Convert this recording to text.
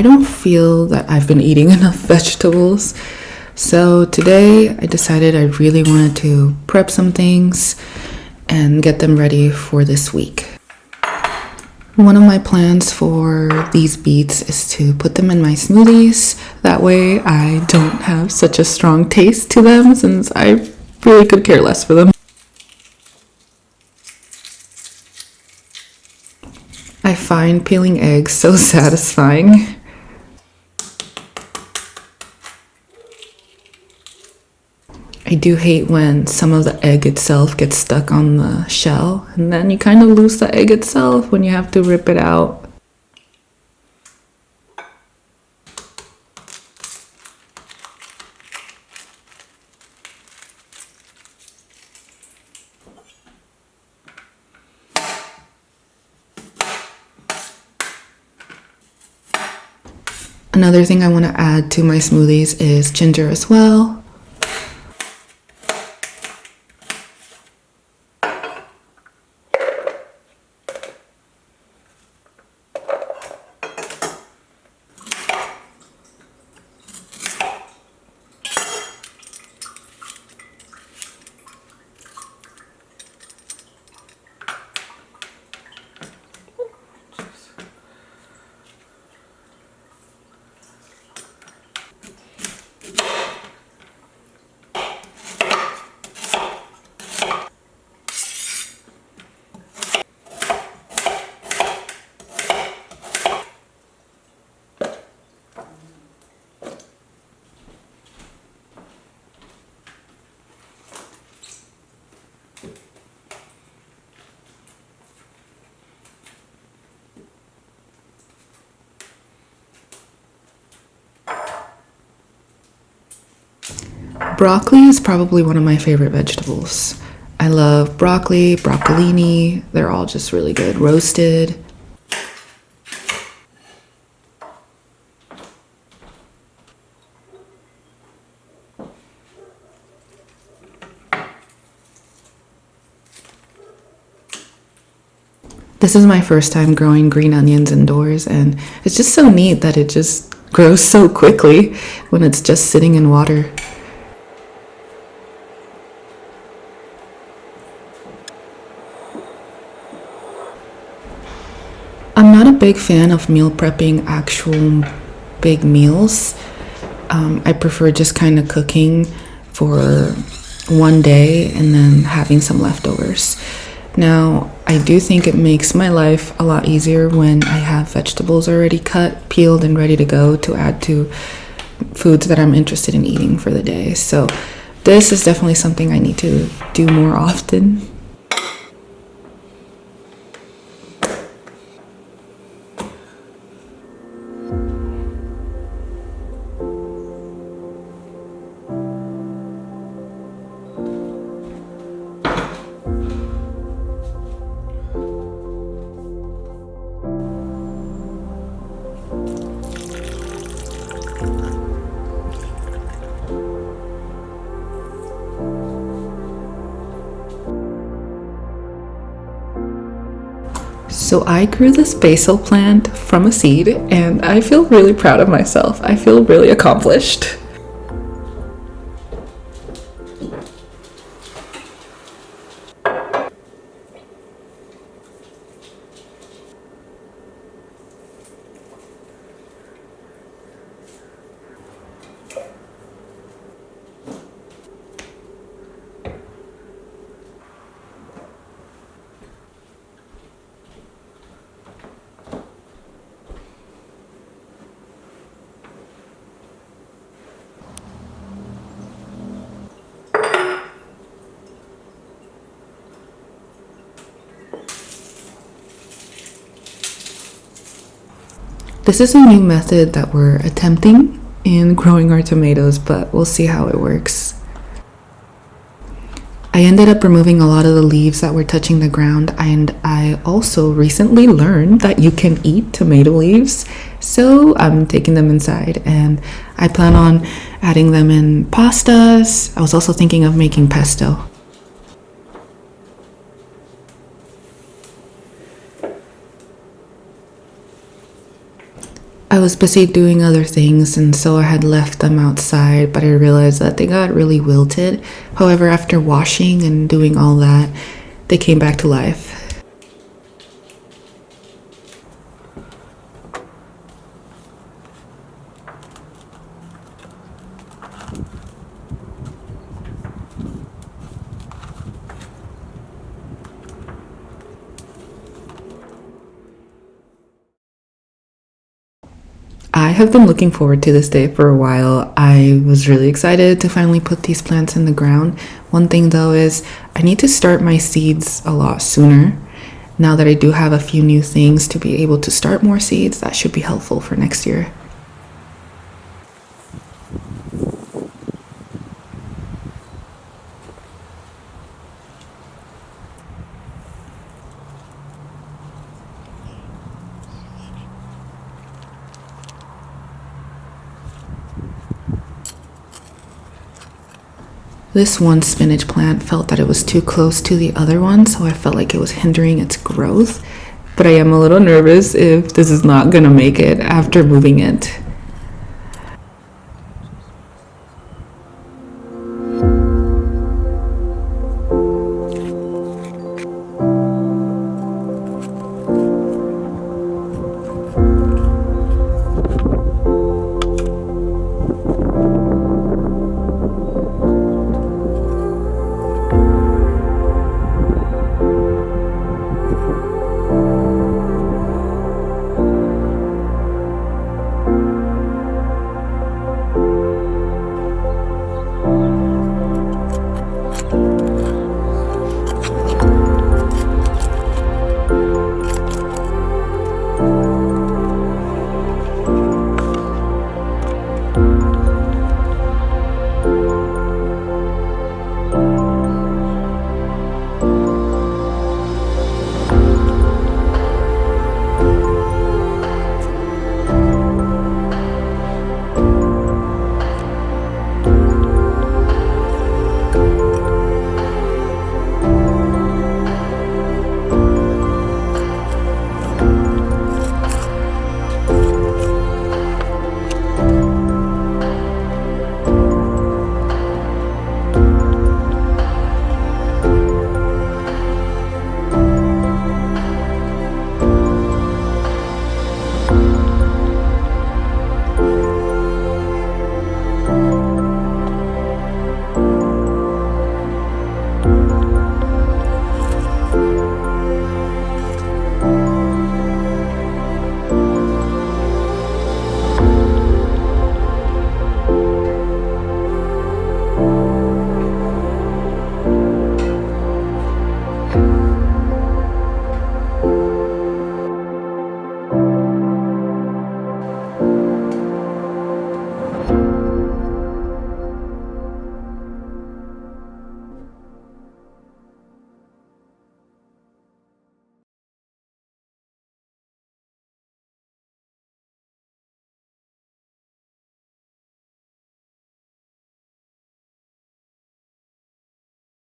I don't feel that I've been eating enough vegetables. So today I decided I really wanted to prep some things and get them ready for this week. One of my plans for these beets is to put them in my smoothies. That way I don't have such a strong taste to them, since I really could care less for them. I find peeling eggs so satisfying. I do hate when some of the egg itself gets stuck on the shell, and then you kind of lose the egg itself when you have to rip it out. Another thing I want to add to my smoothies is ginger as well. Broccoli is probably one of my favorite vegetables. I love broccoli, broccolini. They're all just really good. Roasted. This is my first time growing green onions indoors, and it's just so neat that it just grows so quickly when it's just sitting in water. I'm not a big fan of meal prepping actual big meals. I prefer just kind of cooking for one day and then having some leftovers. Now, I do think it makes my life a lot easier when I have vegetables already cut, peeled, and ready to go to add to foods that I'm interested in eating for the day. So this is definitely something I need to do more often. So I grew this basil plant from a seed, and I feel really proud of myself. I feel really accomplished. This is a new method that we're attempting in growing our tomatoes, but we'll see how it works. I ended up removing a lot of the leaves that were touching the ground, and I also recently learned that you can eat tomato leaves, so I'm taking them inside and I plan on adding them in pastas. I was also thinking of making pesto. I was busy doing other things, and so I had left them outside, but I realized that they got really wilted. However, after washing and doing all that, they came back to life. I have been looking forward to this day for a while. I was really excited to finally put these plants in the ground. One thing though is I need to start my seeds a lot sooner. Now that I do have a few new things to be able to start more seeds, that should be helpful for next year. This one spinach plant felt that it was too close to the other one, so I felt like it was hindering its growth. But I am a little nervous if this is not gonna make it after moving it.